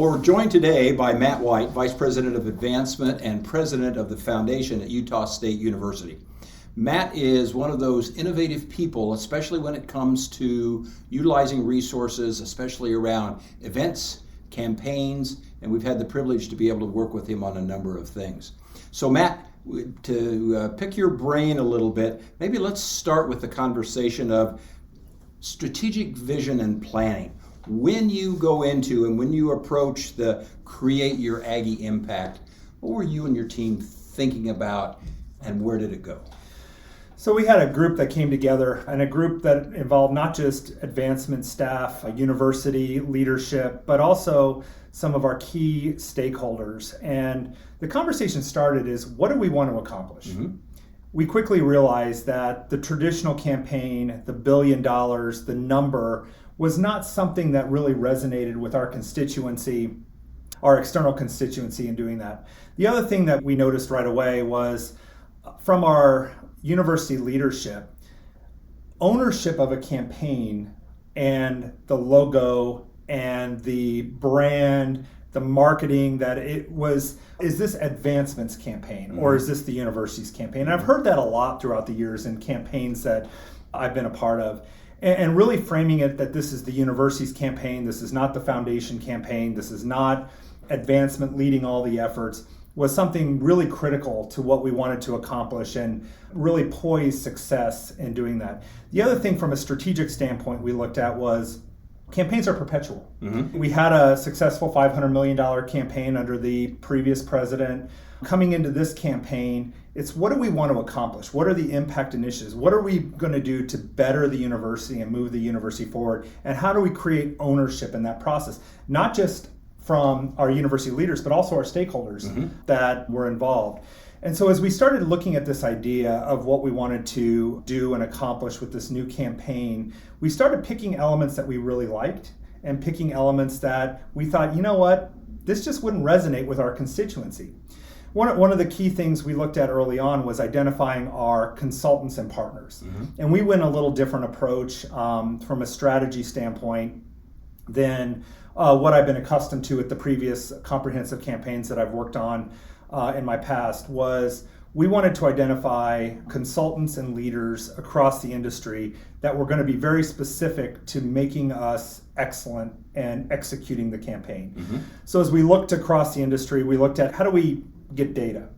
We're joined today by Matt White, Vice President of Advancement and President of the Foundation at Utah State University. Matt is one of those innovative people, especially when it comes to utilizing resources, especially around events, campaigns, and we've had the privilege to be able to work with him on a number of things. So Matt, to pick your brain a little bit, maybe let's start with the conversation of strategic vision and planning. When you go into and when you approach the Create Your Aggie Impact, what were you and your team thinking about and where did it go? So we had a group that came together, and a group that involved not just advancement staff, university leadership, but also some of our key stakeholders. And the conversation started is, what do we want to accomplish? Mm-hmm. We quickly realized that the traditional campaign, the $1 billion, the number, was not something that really resonated with our constituency, our external constituency in doing that. The other thing that we noticed right away was from our university leadership, ownership of a campaign and the logo and the brand, the marketing, that it was, is this advancement's campaign or is this the university's campaign? And I've heard that a lot throughout the years in campaigns that I've been a part of. And really framing it that this is the university's campaign, this is not the foundation campaign, this is not advancement leading all the efforts, was something really critical to what we wanted to accomplish and really poise success in doing that. The other thing from a strategic standpoint we looked at was campaigns are perpetual. Mm-hmm. We had a successful $500 million campaign under the previous president. Coming into this campaign, it's what do we want to accomplish? What are the impact initiatives? What are we going to do to better the university and move the university forward? And how do we create ownership in that process? Not just from our university leaders, but also our stakeholders that were involved. And so as we started looking at this idea of what we wanted to do and accomplish with this new campaign, we started picking elements that we really liked and picking elements that we thought, you know what, this just wouldn't resonate with our constituency. One of the key things we looked at early on was identifying our consultants and partners. Mm-hmm. And we went a little different approach from a strategy standpoint than what I've been accustomed to at the previous comprehensive campaigns that I've worked on in my past. Was we wanted to identify consultants and leaders across the industry that were going to be very specific to making us excellent and executing the campaign. Mm-hmm. So as we looked across the industry, we looked at how do we get data?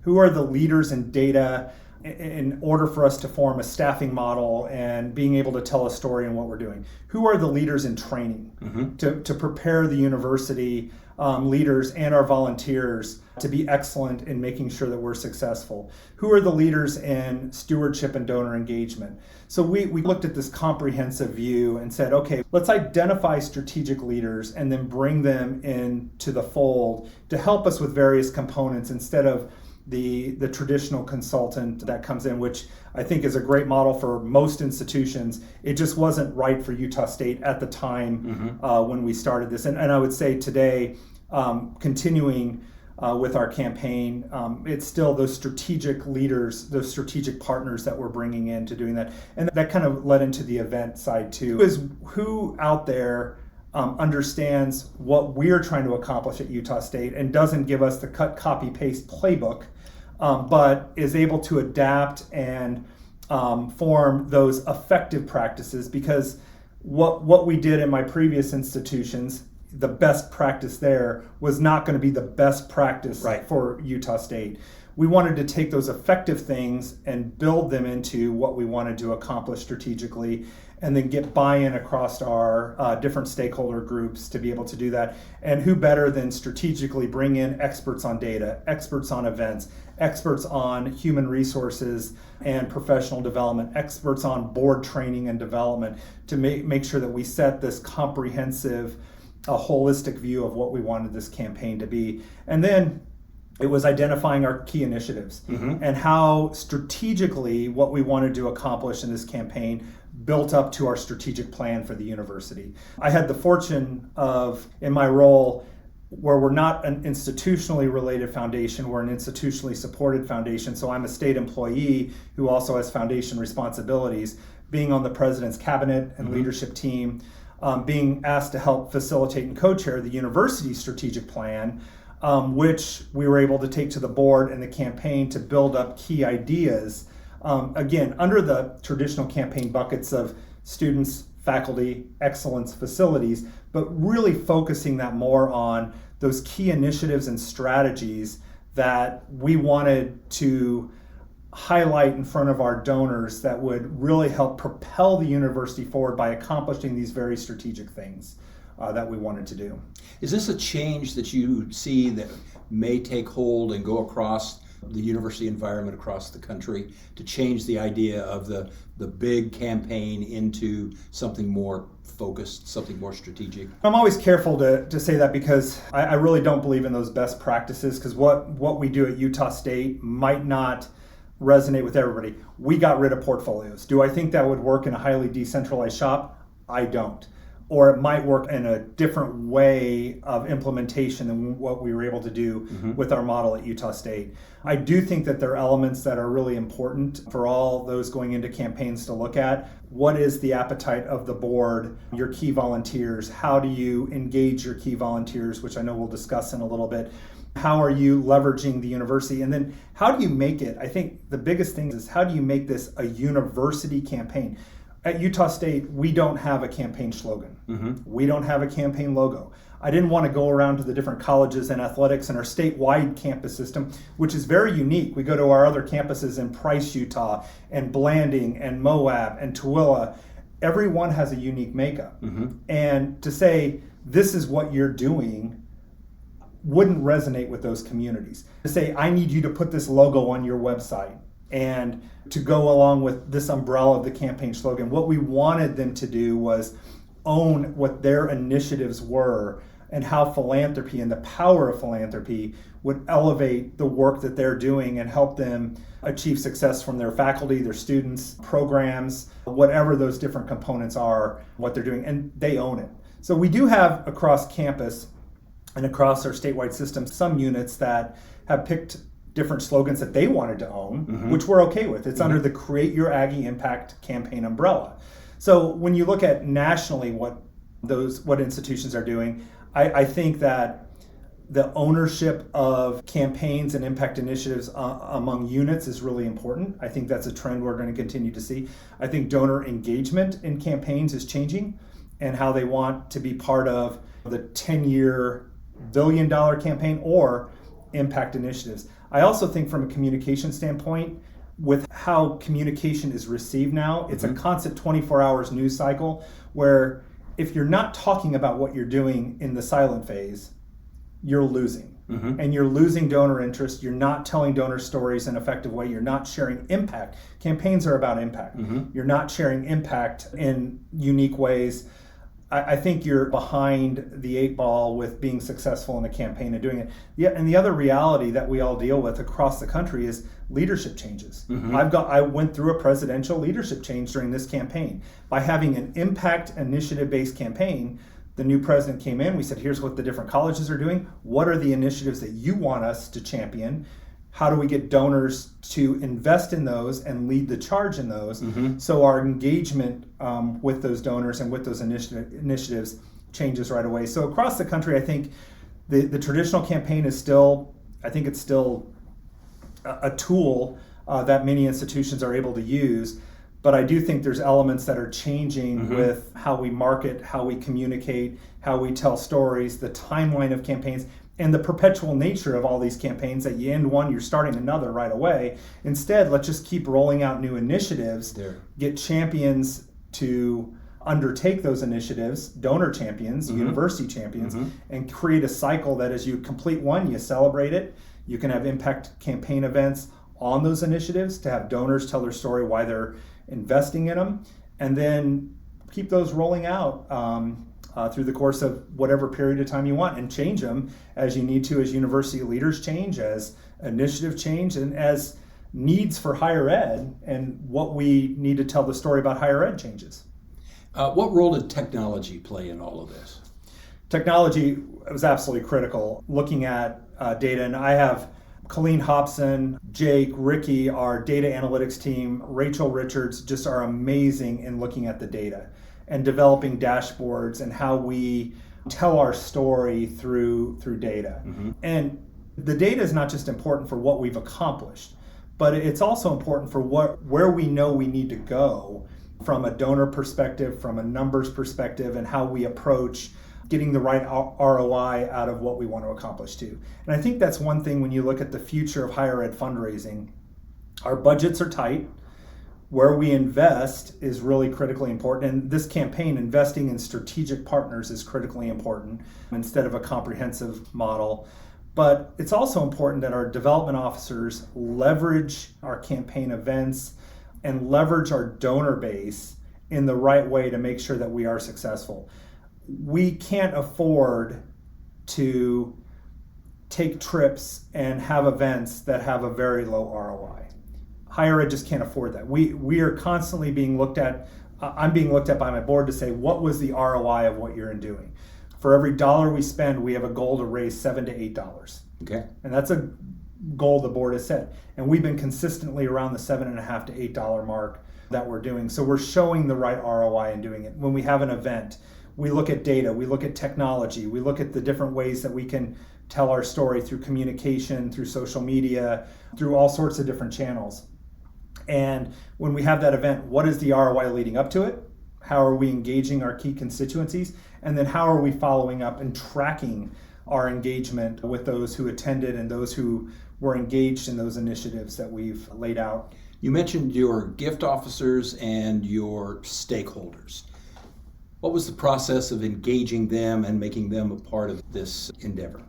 Who are the leaders in data in order for us to form a staffing model and being able to tell a story in what we're doing? Who are the leaders in training to prepare the university leaders and our volunteers to be excellent in making sure that we're successful? Who are the leaders in stewardship and donor engagement? So we looked at this comprehensive view and said, okay, let's identify strategic leaders and then bring them into the fold to help us with various components instead of the traditional consultant that comes in, which I think is a great model for most institutions. It just wasn't right for Utah State at the time when we started this. And I would say today, continuing with our campaign, it's still those strategic leaders, those strategic partners that we're bringing in to doing that. And that kind of led into the event side too, is who out there understands what we're trying to accomplish at Utah State and doesn't give us the cut, copy, paste playbook, but is able to adapt and form those effective practices. Because what we did in my previous institutions, the best practice there was not going to be the best practice for Utah State. We wanted to take those effective things and build them into what we wanted to accomplish strategically, and then get buy-in across our different stakeholder groups to be able to do that. And who better than strategically bring in experts on data, experts on events, experts on human resources and professional development, experts on board training and development to make sure that we set this comprehensive, holistic view of what we wanted this campaign to be. And then it was identifying our key initiatives and how strategically what we wanted to accomplish in this campaign built up to our strategic plan for the university. I had the fortune of, in my role, where we're not an institutionally related foundation, we're an institutionally supported foundation, so I'm a state employee who also has foundation responsibilities, being on the president's cabinet and leadership team, being asked to help facilitate and co-chair the university strategic plan, which we were able to take to the board and the campaign to build up key ideas. Again, under the traditional campaign buckets of students, faculty, excellence, facilities, but really focusing that more on those key initiatives and strategies that we wanted to highlight in front of our donors that would really help propel the university forward by accomplishing these very strategic things that we wanted to do. Is this a change that you see that may take hold and go across the university environment across the country to change the idea of the big campaign into something more focused, something more strategic? I'm always careful to say that because I really don't believe in those best practices, because what we do at Utah State might not resonate with everybody. We got rid of portfolios. Do I think that would work in a highly decentralized shop? I don't. Or it might work in a different way of implementation than what we were able to do with our model at Utah State. I do think that there are elements that are really important for all those going into campaigns to look at. What is the appetite of the board, your key volunteers? How do you engage your key volunteers, which I know we'll discuss in a little bit? How are you leveraging the university? And then how do you make it? I think the biggest thing is, how do you make this a university campaign? At Utah State, we don't have a campaign slogan. We don't have a campaign logo. I didn't want to go around to the different colleges and athletics in our statewide campus system, which is very unique. We go to our other campuses in Price, Utah, and Blanding, and Moab, and Tooele. Everyone has a unique makeup. And to say, this is what you're doing, wouldn't resonate with those communities. To say, I need you to put this logo on your website, and to go along with this umbrella of the campaign slogan. What we wanted them to do was own what their initiatives were and how philanthropy and the power of philanthropy would elevate the work that they're doing and help them achieve success from their faculty, their students, programs, whatever those different components are, what they're doing, and they own it. So we do have across campus and across our statewide system some units that have picked different slogans that they wanted to own, which we're okay with. It's under the Create Your Aggie Impact campaign umbrella. So when you look at nationally what institutions are doing, I think that the ownership of campaigns and impact initiatives among units is really important. I think that's a trend we're going to continue to see. I think donor engagement in campaigns is changing, and how they want to be part of the 10-year billion-dollar campaign or impact initiatives. I also think from a communication standpoint, with how communication is received now, it's a constant 24 hours news cycle where if you're not talking about what you're doing in the silent phase, you're losing. And you're losing donor interest. You're not telling donor stories in an effective way. You're not sharing impact. Campaigns are about impact. You're not sharing impact in unique ways. I think you're behind the 8 ball with being successful in a campaign and doing it. Yeah, and the other reality that we all deal with across the country is leadership changes. I went through a presidential leadership change during this campaign. By having an impact initiative-based campaign, the new president came in, we said, here's what the different colleges are doing. What are the initiatives that you want us to champion? How do we get donors to invest in those and lead the charge in those? So our engagement with those donors and with those initiatives changes right away. So across the country, I think the traditional campaign is still a tool that many institutions are able to use. But I do think there's elements that are changing with how we market, how we communicate, how we tell stories, the timeline of campaigns, and the perpetual nature of all these campaigns, that you end one, you're starting another right away. Instead, let's just keep rolling out new initiatives, get champions to undertake those initiatives, donor champions, university champions, and create a cycle that as you complete one, you celebrate it. You can have impact campaign events on those initiatives to have donors tell their story, why they're investing in them, and then keep those rolling out through the course of whatever period of time you want, and change them as you need to, as university leaders change, as initiative change, and as needs for higher ed and what we need to tell the story about higher ed changes. What role did technology play in all of this? Technology was absolutely critical. Looking at data, and I have Colleen Hobson, Jake, Ricky, our data analytics team, Rachel Richards, just are amazing in looking at the data. and developing dashboards and how we tell our story through data. And the data is not just important for what we've accomplished, but it's also important for where we know we need to go from a donor perspective, from a numbers perspective, and how we approach getting the right ROI out of what we want to accomplish too. And I think that's one thing when you look at the future of higher ed fundraising. Our budgets are tight. Where we invest is really critically important. And this campaign, investing in strategic partners, is critically important instead of a comprehensive model. But it's also important that our development officers leverage our campaign events and leverage our donor base in the right way to make sure that we are successful. We can't afford to take trips and have events that have a very low ROI. Higher ed just can't afford that. We are constantly being looked at. I'm being looked at by my board to say, what was the ROI of what you're doing? For every dollar we spend, we have a goal to raise $7 to $8. Okay. And that's a goal the board has set. And we've been consistently around the $7.50 to $8 mark that we're doing. So we're showing the right ROI in doing it. When we have an event, we look at data, we look at technology, we look at the different ways that we can tell our story through communication, through social media, through all sorts of different channels. And when we have that event, what is the ROI leading up to it? How are we engaging our key constituencies? And then how are we following up and tracking our engagement with those who attended and those who were engaged in those initiatives that we've laid out? You mentioned your gift officers and your stakeholders. What was the process of engaging them and making them a part of this endeavor?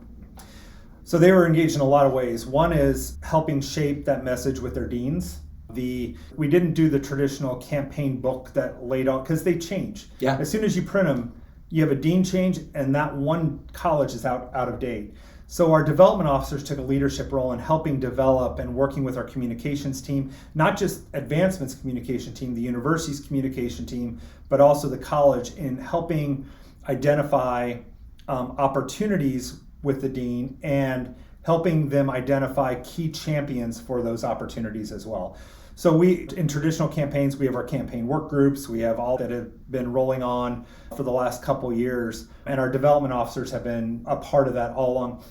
So they were engaged in a lot of ways. One is helping shape that message with their deans. We didn't do the traditional campaign book that laid out, because they change. Yeah. As soon as you print them, you have a dean change, and that one college is out of date. So our development officers took a leadership role in helping develop and working with our communications team, not just Advancement's communication team, the university's communication team, but also the college, in helping identify opportunities with the dean and helping them identify key champions for those opportunities as well. So in traditional campaigns, we have our campaign work groups. We have all that have been rolling on for the last couple years. And our development officers have been a part of that all along.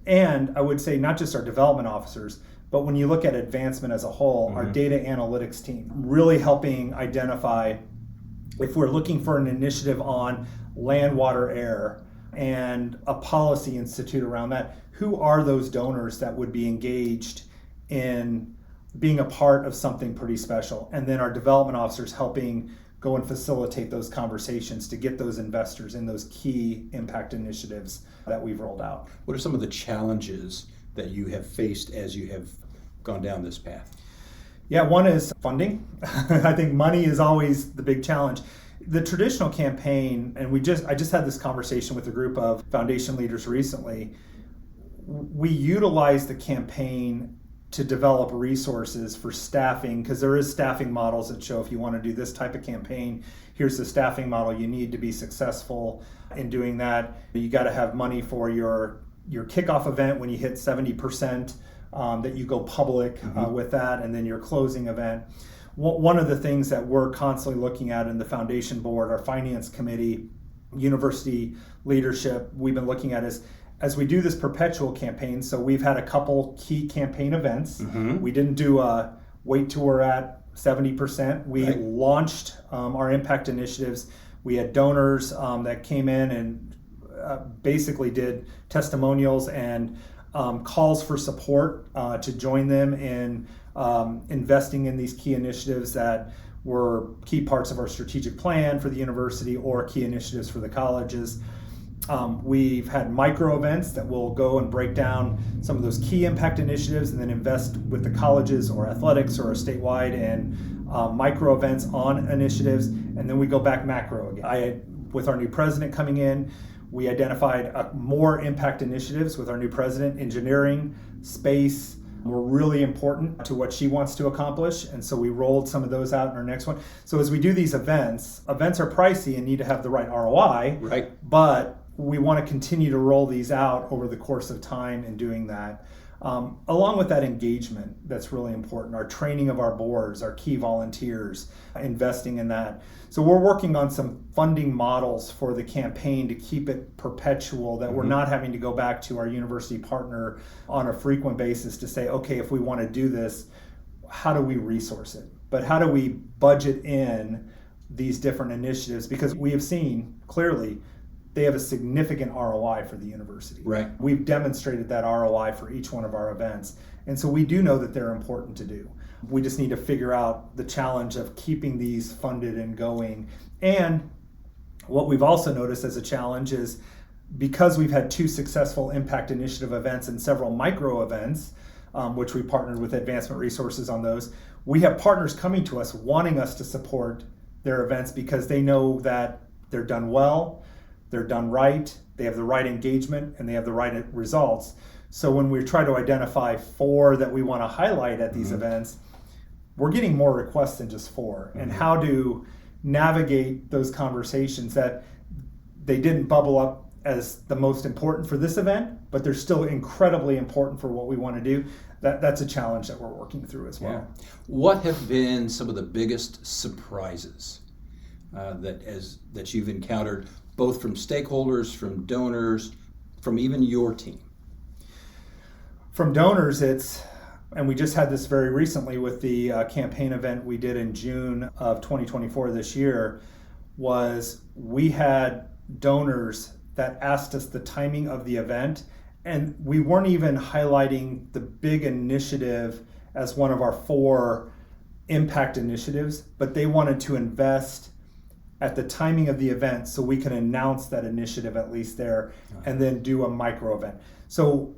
And I would say not just our development officers, but when you look at Advancement as a whole, our data analytics team, really helping identify if we're looking for an initiative on land, water, air, and a policy institute around that, who are those donors that would be engaged in being a part of something pretty special? And then our development officers helping go and facilitate those conversations to get those investors in those key impact initiatives that we've rolled out. What are some of the challenges that you have faced as you have gone down this path? Yeah, one is funding. I think money is always the big challenge. The traditional campaign, and I just had this conversation with a group of foundation leaders recently. We utilize the campaign to develop resources for staffing, because there is staffing models that show if you want to do this type of campaign, here's the staffing model you need to be successful in doing that. You got to have money for your kickoff event when you hit 70%, that you go public with that, and then your closing event. One of the things that we're constantly looking at in the foundation board, our finance committee, university leadership, we've been looking at is, as we do this perpetual campaign, so we've had a couple key campaign events. We didn't do a wait till we're at 70%. We launched our impact initiatives. We had donors that came in and basically did testimonials and calls for support to join them in investing in these key initiatives that were key parts of our strategic plan for the university or key initiatives for the colleges. We've had micro events that will go and break down some of those key impact initiatives and then invest with the colleges or athletics or statewide and micro events on initiatives. And then we go back macro again. With our new president coming in, we identified more impact initiatives with our new president. Engineering, space were really important to what she wants to accomplish. And so we rolled some of those out in our next one. So as we do these events are pricey and need to have the right ROI. Right. But we want to continue to roll these out over the course of time in doing that. along with that engagement that's really important, our training of our boards, our key volunteers, investing in that. So we're working on some funding models for the campaign to keep it perpetual, that we're not having to go back to our university partner on a frequent basis to say, okay, if we want to do this, how do we resource it? But how do we budget in these different initiatives? Because we have seen clearly they have a significant ROI for the university. Right. We've demonstrated that ROI for each one of our events. And so we do know that they're important to do. We just need to figure out the challenge of keeping these funded and going. And what we've also noticed as a challenge is, because we've had 2 successful impact initiative events and several micro events, which we partnered with Advancement Resources on those, we have partners coming to us wanting us to support their events because they know that they're done well, they're done right, they have the right engagement, and they have the right results. So when we try to identify 4 that we want to highlight at these events, we're getting more requests than just 4. And how to navigate those conversations that they didn't bubble up as the most important for this event, but they're still incredibly important for what we want to do. That's a challenge that we're working through as well. Yeah. What have been some of the biggest surprises that you've encountered, both from stakeholders, from donors, from even your team? From donors, and we just had this very recently with the campaign event we did in June of 2024 this year, was we had donors that asked us the timing of the event, and we weren't even highlighting the big initiative as one of our 4 impact initiatives, but they wanted to invest at the timing of the event so we can announce that initiative at least there, and then do a micro event. So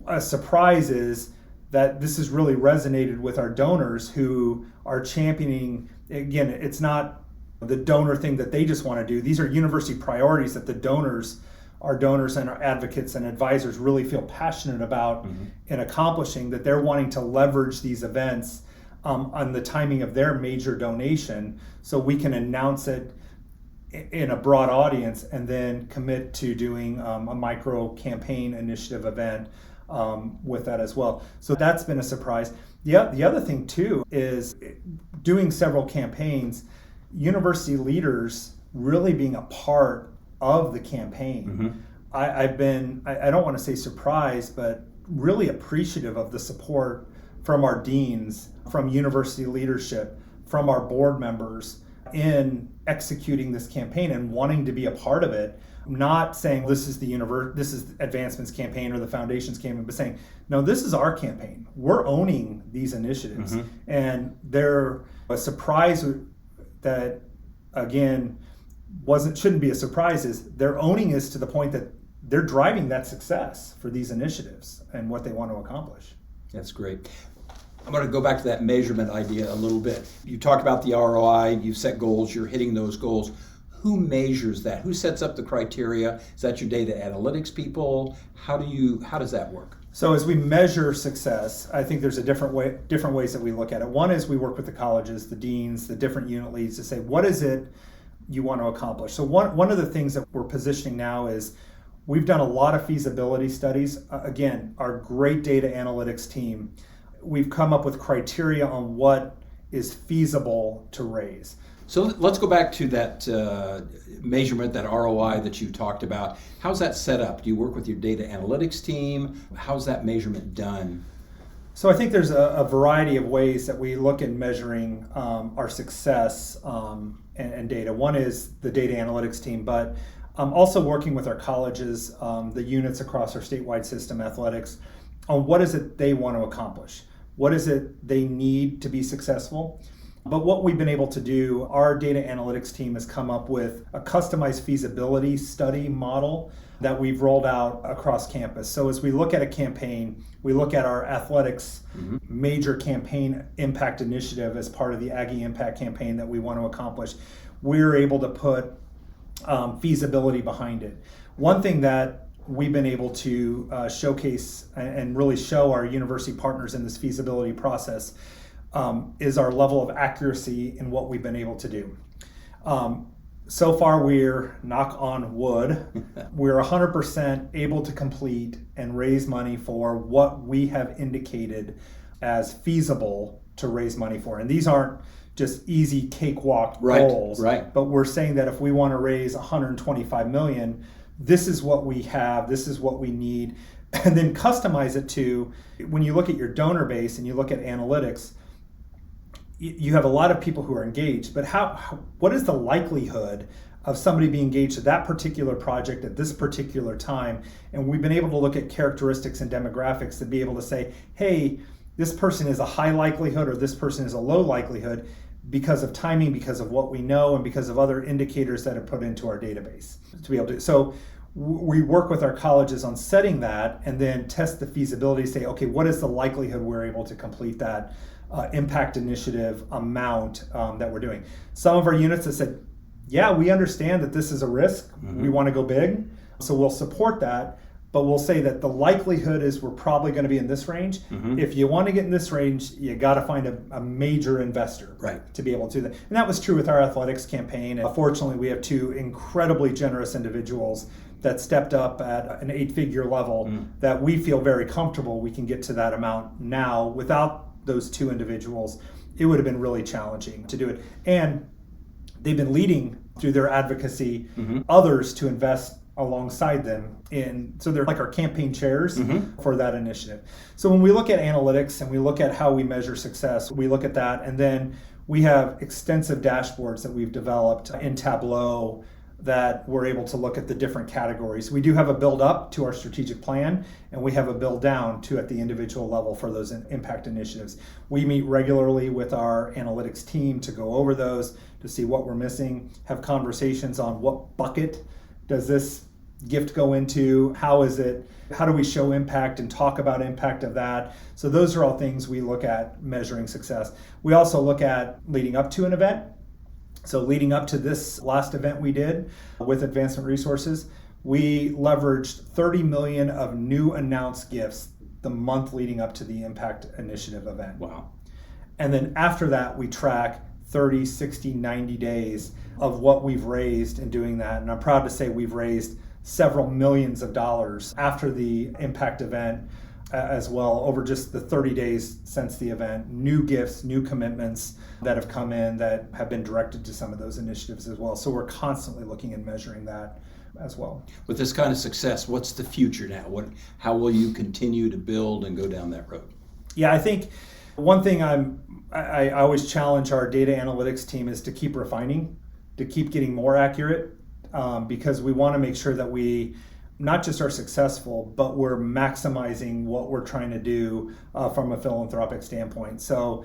a surprise is that this has really resonated with our donors who are championing. Again, it's not the donor thing that they just want to do. These are university priorities that the donors, our donors and our advocates and advisors, really feel passionate about in accomplishing, that they're wanting to leverage these events on the timing of their major donation so we can announce it in a broad audience and then commit to doing a micro campaign initiative event with that as well. So that's been a surprise. The other thing too is doing several campaigns, university leaders really being a part of the campaign. I've been, I don't want to say surprised, but really appreciative of the support from our deans, from university leadership, from our board members in executing this campaign and wanting to be a part of it. Not saying this is this is Advancement's campaign or the foundation's campaign, but saying, no, this is our campaign. We're owning these initiatives. And they're a surprise that, again, shouldn't be a surprise, is they're owning us to the point that they're driving that success for these initiatives and what they want to accomplish. That's great. I'm going to go back to that measurement idea a little bit. You talked about the ROI, you've set goals, you're hitting those goals. Who measures that? Who sets up the criteria? Is that your data analytics people? How does that work? So as we measure success, I think there's different ways that we look at it. One is we work with the colleges, the deans, the different unit leads to say, what is it you want to accomplish? So one of the things that we're positioning now is we've done a lot of feasibility studies. Again, our great data analytics team, we've come up with criteria on what is feasible to raise. So let's go back to that measurement, that ROI that you talked about. How's that set up? Do you work with your data analytics team? How's that measurement done? So I think there's a variety of ways that we look at measuring our success and data. One is the data analytics team, but also working with our colleges, the units across our statewide system, athletics, on what is it they want to accomplish? What is it they need to be successful? But what we've been able to do, our data analytics team has come up with a customized feasibility study model that we've rolled out across campus. So as we look at a campaign, we look at our athletics major campaign impact initiative as part of the Aggie Impact campaign that we want to accomplish. We're able to put feasibility behind it. One thing that we've been able to showcase and really show our university partners in this feasibility process is our level of accuracy in what we've been able to do. So far, we're, knock on wood, we're 100% able to complete and raise money for what we have indicated as feasible to raise money for. And these aren't just easy cakewalk goals, right. But we're saying that if we want to raise 125 million, this is what we have, this is what we need, and then customize it to, when you look at your donor base and you look at analytics, you have a lot of people who are engaged, but what is the likelihood of somebody being engaged at that particular project at this particular time? And we've been able to look at characteristics and demographics to be able to say, hey, this person is a high likelihood or this person is a low likelihood because of timing, because of what we know, and because of other indicators that are put into our database to be able to. So we work with our colleges on setting that and then test the feasibility, say, okay, what is the likelihood we're able to complete that impact initiative amount that we're doing. Some of our units have said, yeah, we understand that this is a risk. We want to go big. So we'll support that, but we'll say that the likelihood is we're probably going to be in this range. If you want to get in this range, you got to find a major investor to be able to do that. And that was true with our athletics campaign. And fortunately, we have two incredibly generous individuals that stepped up at an 8-figure level that we feel very comfortable we can get to that amount now. Without those two individuals, it would have been really challenging to do it. And they've been leading through their advocacy others to invest alongside them in, so they're like our campaign chairs for that initiative. So when we look at analytics and we look at how we measure success, we look at that, and then we have extensive dashboards that we've developed in Tableau that we're able to look at the different categories. We do have a build up to our strategic plan, and we have a build down to at the individual level for those impact initiatives. We meet regularly with our analytics team to go over those, to see what we're missing, have conversations on what bucket does this gift go into, how do we show impact and talk about impact of that. So those are all things we look at measuring success. We also look at leading up to an event. So leading up to this last event we did with Advancement Resources, we leveraged 30 million of new announced gifts the month leading up to the Impact Initiative event. Wow. And then after that, we track 30, 60, 90 days of what we've raised in doing that. And I'm proud to say we've raised several millions of dollars after the Impact event as well, over just the 30 days since the event. New gifts, new commitments that have come in that have been directed to some of those initiatives as well. So we're constantly looking and measuring that as well. With this kind of success, what's the future now? How will you continue to build and go down that road? Yeah, I think one thing I always challenge our data analytics team is to keep refining, to keep getting more accurate, because we want to make sure that we not just are successful, but we're maximizing what we're trying to do from a philanthropic standpoint. So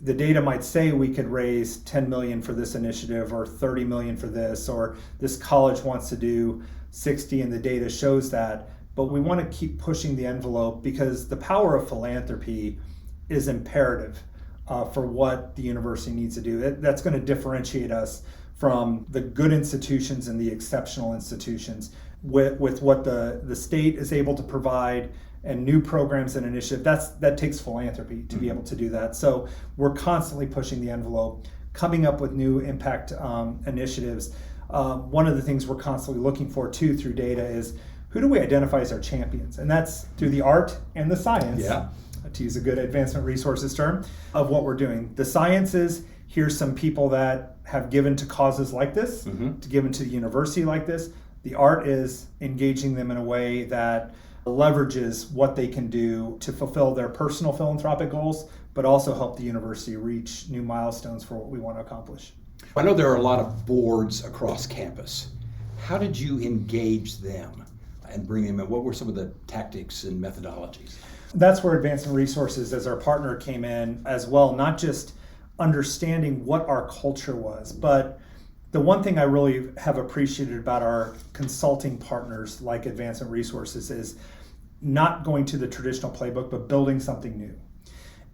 the data might say we could raise 10 million for this initiative or 30 million for this, or this college wants to do 60 and the data shows that. But we want to keep pushing the envelope because the power of philanthropy is imperative for what the university needs to do. That's going to differentiate us from the good institutions and the exceptional institutions with what the state is able to provide and new programs and initiatives. That takes philanthropy to be able to do that. So we're constantly pushing the envelope, coming up with new impact initiatives. One of the things we're constantly looking for too through data is who do we identify as our champions? And that's through the art and the science, to use a good Advancement Resources term, of what we're doing. The science is, here's some people that have given to causes like this, to given to the university like this. The art is engaging them in a way that leverages what they can do to fulfill their personal philanthropic goals, but also help the university reach new milestones for what we want to accomplish. I know there are a lot of boards across campus. How did you engage them and bring them in? What were some of the tactics and methodologies? That's where Advancement Resources as our partner came in as well, not just understanding what our culture was, but the one thing I really have appreciated about our consulting partners like Advancement Resources is not going to the traditional playbook, but building something new.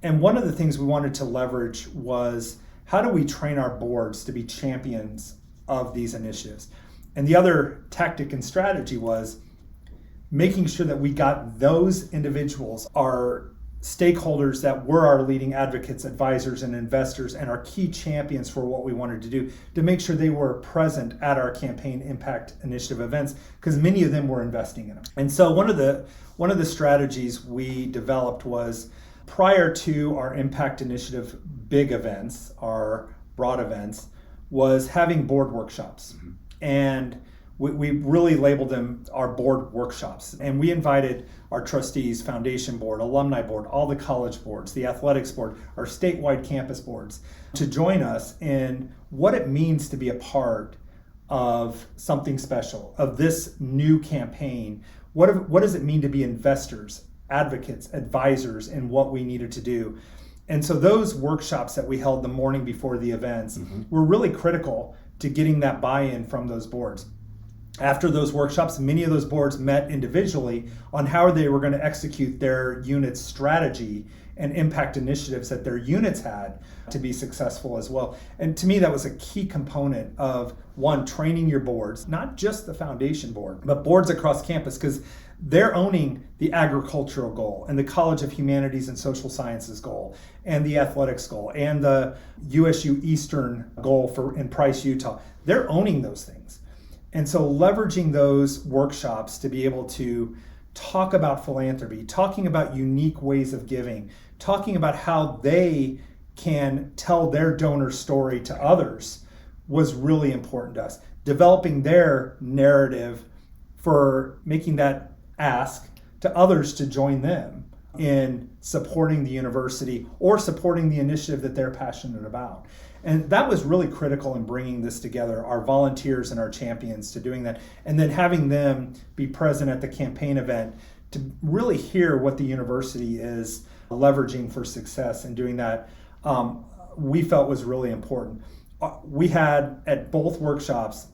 And one of the things we wanted to leverage was, how do we train our boards to be champions of these initiatives? And the other tactic and strategy was making sure that we got those individuals, our stakeholders that were our leading advocates, advisors, and investors, and our key champions for what we wanted to do, to make sure they were present at our campaign impact initiative events, because many of them were investing in them. And so one of the strategies we developed was, prior to our impact initiative big events, our broad events, was having board workshops. Mm-hmm. And we really labeled them our board workshops. And we invited our trustees, foundation board, alumni board, all the college boards, the athletics board, our statewide campus boards, to join us in what it means to be a part of something special, of this new campaign. What does it mean to be investors, advocates, advisors in what we needed to do? And so those workshops that we held the morning before the events mm-hmm. were really critical to getting that buy-in from those boards. After those workshops, many of those boards met individually on how they were going to execute their unit's strategy and impact initiatives that their units had to be successful as well. And to me, that was a key component of, one, training your boards, not just the foundation board, but boards across campus, because they're owning the agricultural goal and the College of Humanities and Social Sciences goal and the athletics goal and the USU Eastern goal in Price, Utah. They're owning those things. And so leveraging those workshops to be able to talk about philanthropy, talking about unique ways of giving, talking about how they can tell their donor story to others was really important to us. Developing their narrative for making that ask to others to join them in supporting the university or supporting the initiative that they're passionate about. And that was really critical in bringing this together, our volunteers and our champions to doing that, and then having them be present at the campaign event to really hear what the university is leveraging for success and doing that, we felt was really important. We had at both workshops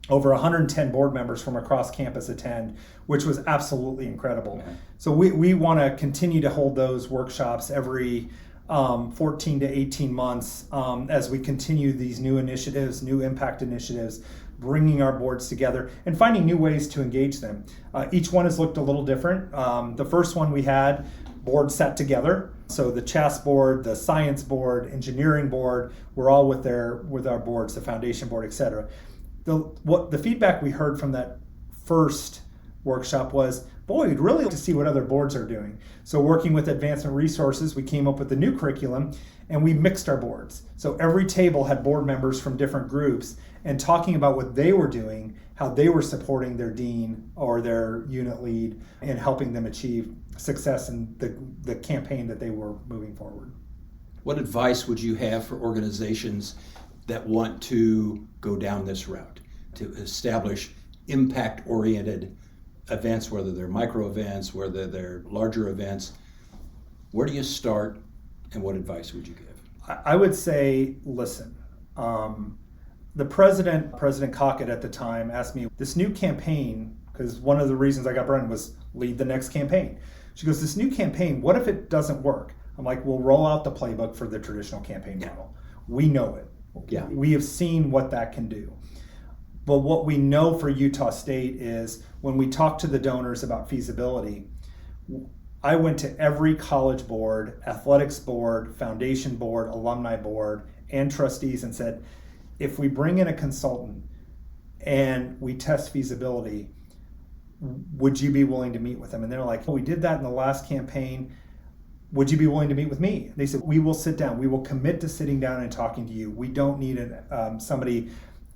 over 110 board members from across campus attend, which was absolutely incredible. Okay. So we want to continue to hold those workshops every 14 to 18 months as we continue these new initiatives, new impact initiatives, bringing our boards together and finding new ways to engage them. Each one has looked a little different. The first one we had, boards sat together. So the CHAS board, the science board, engineering board, we're all with our boards, the foundation board, et cetera. The feedback we heard from that first workshop was, boy, we'd really like to see what other boards are doing. So working with Advancement Resources, we came up with a new curriculum and we mixed our boards. So every table had board members from different groups and talking about what they were doing, how they were supporting their dean or their unit lead and helping them achieve success in the campaign that they were moving forward. What advice would you have for organizations that want to go down this route, to establish impact-oriented events, whether they're micro events, whether they're larger events? Where do you start and what advice would you give? I would say, listen. The President Cockett at the time asked me, this new campaign, because one of the reasons I got brought in was lead the next campaign. She goes, this new campaign, what if it doesn't work? I'm like, we'll roll out the playbook for the traditional campaign model. We know it. Yeah. We have seen what that can do. But what we know for Utah State is when we talk to the donors about feasibility, I went to every college board, athletics board, foundation board, alumni board, and trustees and said, if we bring in a consultant and we test feasibility, would you be willing to meet with them? And they're like, oh, we did that in the last campaign. Would you be willing to meet with me? They said, we will sit down. We will commit to sitting down and talking to you. We don't need somebody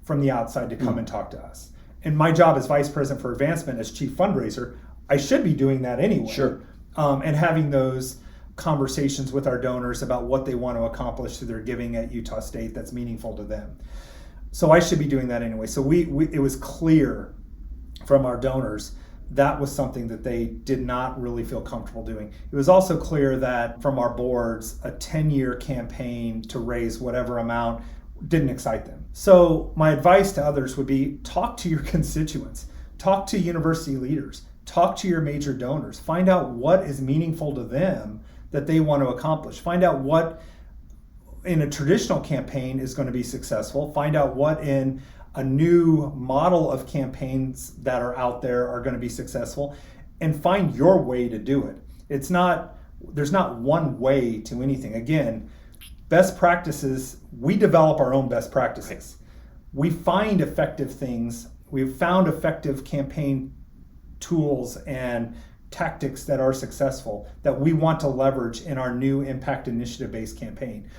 from the outside to come and talk to us. And my job as vice president for advancement, as chief fundraiser, I should be doing that anyway. Sure. And having those conversations with our donors about what they want to accomplish through their giving at Utah State that's meaningful to them. So I should be doing that anyway. So it was clear from our donors that was something that they did not really feel comfortable doing. It was also clear that from our boards, a 10-year campaign to raise whatever amount didn't excite them. So my advice to others would be, talk to your constituents, talk to university leaders, talk to your major donors, find out what is meaningful to them that they want to accomplish, find out what in a traditional campaign is going to be successful, find out what in a new model of campaigns that are out there are going to be successful, and find your way to do it. It's not There's not one way to anything. Again, best practices, we develop our own best practices. We find effective things. We've found effective campaign tools and tactics that are successful that we want to leverage in our new impact initiative-based campaign.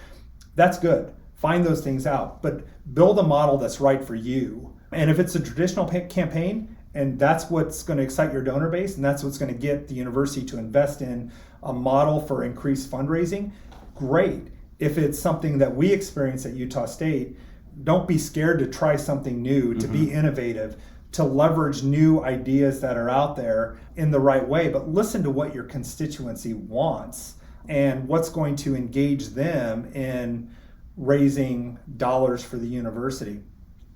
That's good. Find those things out, but build a model that's right for you. And if it's a traditional campaign, and that's what's going to excite your donor base, and that's what's going to get the university to invest in a model for increased fundraising, great. If it's something that we experience at Utah State, don't be scared to try something new, to be innovative, to leverage new ideas that are out there in the right way, but listen to what your constituency wants and what's going to engage them in raising dollars for the university.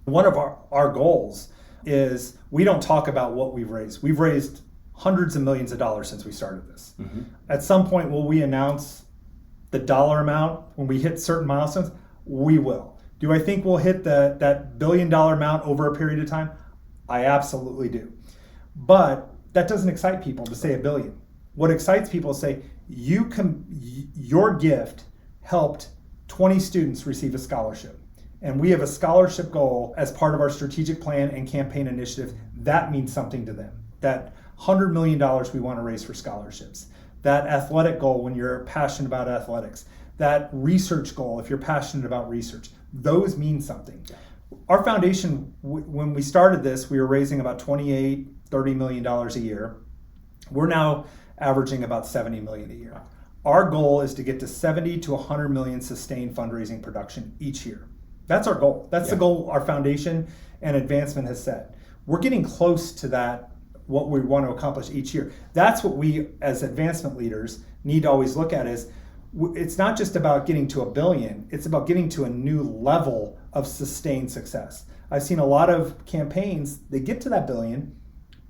One of our goals is we don't talk about what we've raised. We've raised hundreds of millions of dollars since we started this. At some point, will we announce the dollar amount when we hit certain milestones? We will. Do I think we'll hit that $1 billion amount over a period of time? I absolutely do. But that doesn't excite people to say $1 billion. What excites people is say, your gift helped 20 students receive a scholarship. And we have a scholarship goal as part of our strategic plan and campaign initiative. That means something to them. That $100 million we want to raise for scholarships. That athletic goal when you're passionate about athletics. That research goal if you're passionate about research. Those mean something. Our foundation, when we started this, we were raising about $30 million a year. We're now averaging about $70 million a year. Our goal is to get to 70 to 100 million sustained fundraising production each year. That's our goal. That's the goal our foundation and advancement has set. We're getting close to that, what we want to accomplish each year. That's what we as advancement leaders need to always look at is it's not just about getting to $1 billion, it's about getting to a new level of sustained success. I've seen a lot of campaigns, they get to that $1 billion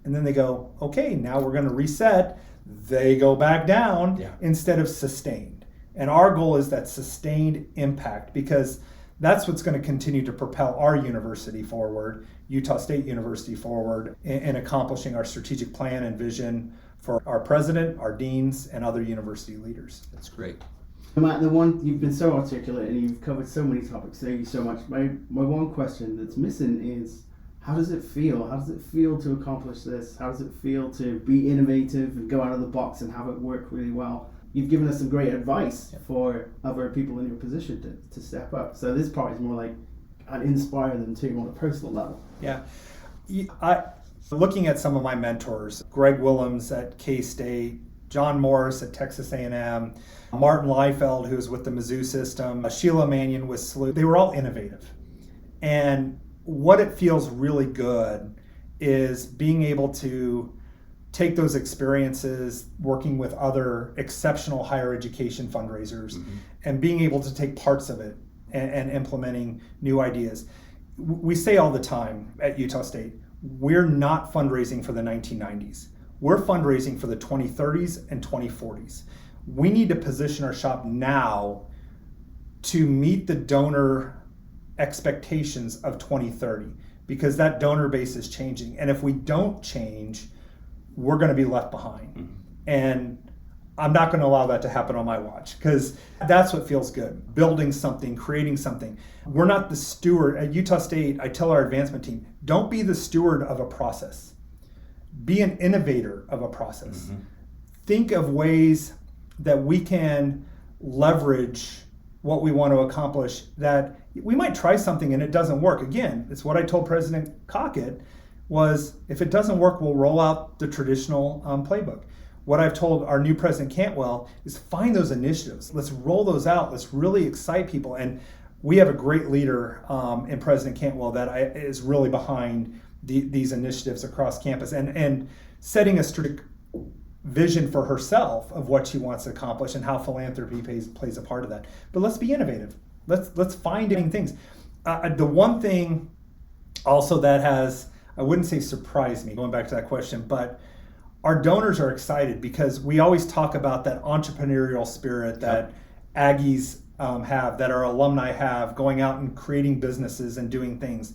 and then they go, okay, now we're going to reset. They go back down instead of sustained. And our goal is that sustained impact because that's what's going to continue to propel our university forward, Utah State University forward, in accomplishing our strategic plan and vision for our president, our deans, and other university leaders. That's great. Matt, the one you've been so articulate and you've covered so many topics. Thank you so much. My one question that's missing is, how does it feel? How does it feel to accomplish this? How does it feel to be innovative and go out of the box and have it work really well? You've given us some great advice for other people in your position to step up. So this part is more like I'd inspire them too on a personal level. Yeah. Looking at some of my mentors, Greg Willems at K-State, John Morris at Texas A&M, Martin Liefeld, who's with the Mizzou system, Sheila Mannion with SLU, they were all innovative. And what it feels really good is being able to take those experiences working with other exceptional higher education fundraisers and being able to take parts of it and implementing new ideas. We say all the time at Utah State, we're not fundraising for the 1990s. We're fundraising for the 2030s and 2040s. We need to position our shop now to meet the donor expectations of 2030 because that donor base is changing. And if we don't change, we're going to be left behind. And I'm not going to allow that to happen on my watch because that's what feels good. Building something, creating something. We're not the steward. At Utah State, I tell our advancement team, don't be the steward of a process. Be an innovator of a process. Think of ways that we can leverage what we want to accomplish, that we might try something and it doesn't work. Again, it's what I told President Cockett was, if it doesn't work, we'll roll out the traditional playbook. What I've told our new President Cantwell is find those initiatives. Let's roll those out. Let's really excite people. And we have a great leader in President Cantwell that is really behind these initiatives across campus and setting a strict vision for herself of what she wants to accomplish and how philanthropy plays a part of that. But let's be innovative. Let's find things. The one thing also that has, I wouldn't say surprised me, going back to that question, but our donors are excited because we always talk about that entrepreneurial spirit that Aggies have, that our alumni have, going out and creating businesses and doing things.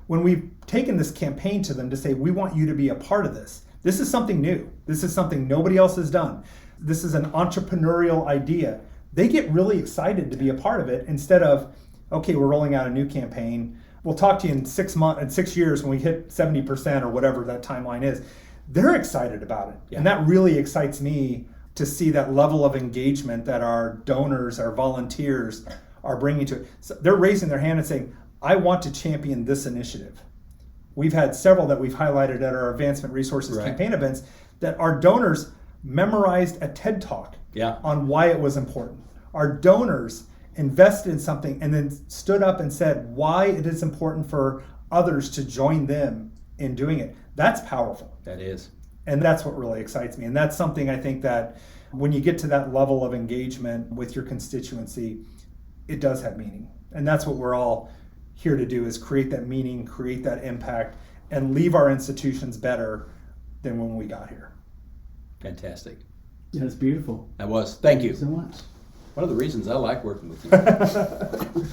When we've taken this campaign to them to say, we want you to be a part of this, This is something new. This is something nobody else has done. This is an entrepreneurial idea. They get really excited to be a part of it instead of, okay, we're rolling out a new campaign. We'll talk to you in 6 months, in 6 years when we hit 70% or whatever that timeline is. They're excited about it. Yeah. And that really excites me to see that level of engagement that our donors, our volunteers are bringing to it. So they're raising their hand and saying, I want to champion this initiative. We've had several that we've highlighted at our Advancement Resources campaign events that our donors memorized a TED Talk on why it was important. Our donors invested in something and then stood up and said why it is important for others to join them in doing it. That's powerful. That is. And that's what really excites me. And that's something I think that when you get to that level of engagement with your constituency, it does have meaning. And that's what we're all here to do, is create that meaning, create that impact, and leave our institutions better than when we got here. Fantastic. Yeah, it's beautiful. That was. Thank you. So much. One of the reasons I like working with you.